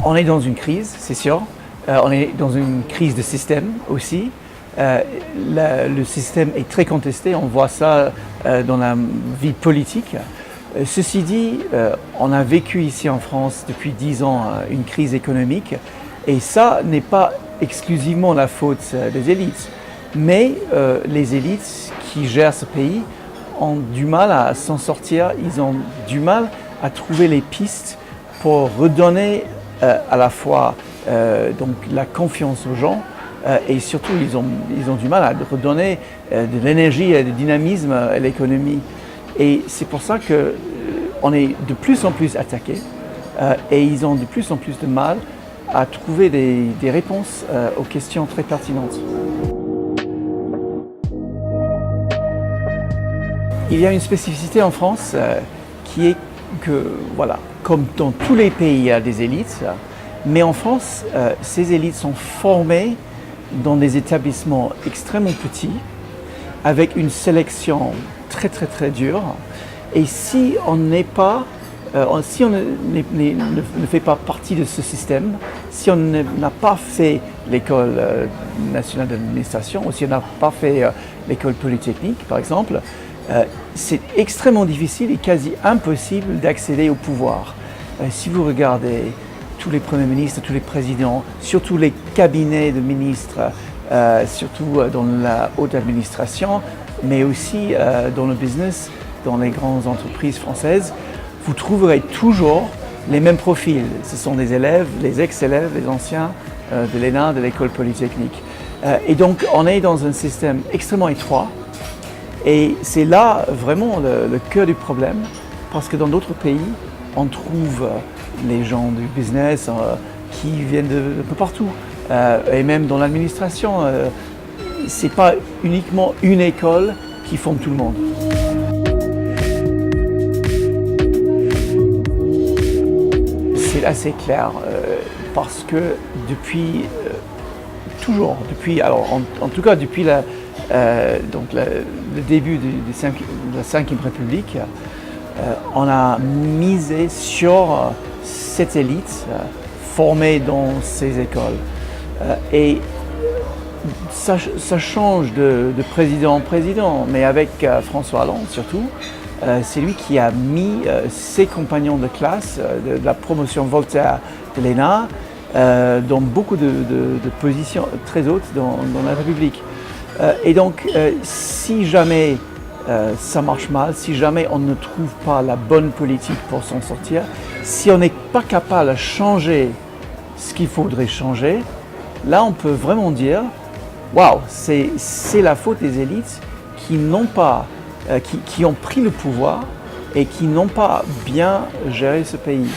On est dans une crise, c'est sûr. On est dans une crise de système aussi. Le système est très contesté, on voit ça dans la vie politique. Ceci dit, on a vécu ici en France depuis 10 ans une crise économique et ça n'est pas exclusivement la faute des élites. Mais les élites qui gèrent ce pays ont du mal à s'en sortir, ils ont du mal à trouver les pistes pour redonner à la fois donc la confiance aux gens et surtout ils ont du mal à redonner de l'énergie et du dynamisme à l'économie. Et c'est pour ça qu'on est de plus en plus attaqué et ils ont de plus en plus de mal à trouver des réponses aux questions très pertinentes. Il y a une spécificité en France qui est que, voilà, comme dans tous les pays, il y a des élites, mais en France, ces élites sont formées dans des établissements extrêmement petits, avec une sélection très très très dure. Et si on ne fait pas partie de ce système, si on n'a pas fait l'école nationale d'administration, ou si on n'a pas fait l'école polytechnique, par exemple, c'est extrêmement difficile et quasi impossible d'accéder au pouvoir. Si vous regardez tous les premiers ministres, tous les présidents, surtout les cabinets de ministres, surtout dans la haute administration, mais aussi dans le business, dans les grandes entreprises françaises, vous trouverez toujours les mêmes profils. Ce sont des élèves, les ex-élèves, les anciens de l'ENA, de l'école polytechnique. Et donc on est dans un système extrêmement étroit. Et c'est là vraiment le cœur du problème, parce que dans d'autres pays, on trouve les gens du business qui viennent de peu partout. Et même dans l'administration, ce n'est pas uniquement une école qui forme tout le monde. C'est assez clair, parce que depuis toujours, en tout cas depuis le début de la Ve République, on a misé sur cette élite formée dans ces écoles. Et ça change de président en président, mais avec François Hollande surtout, c'est lui qui a mis ses compagnons de classe de la promotion Voltaire de l'ENA dans beaucoup de positions très hautes dans la République. Et donc, si jamais ça marche mal, si jamais on ne trouve pas la bonne politique pour s'en sortir, si on n'est pas capable de changer ce qu'il faudrait changer, là on peut vraiment dire waouh, c'est la faute des élites qui ont pris le pouvoir et qui n'ont pas bien géré ce pays.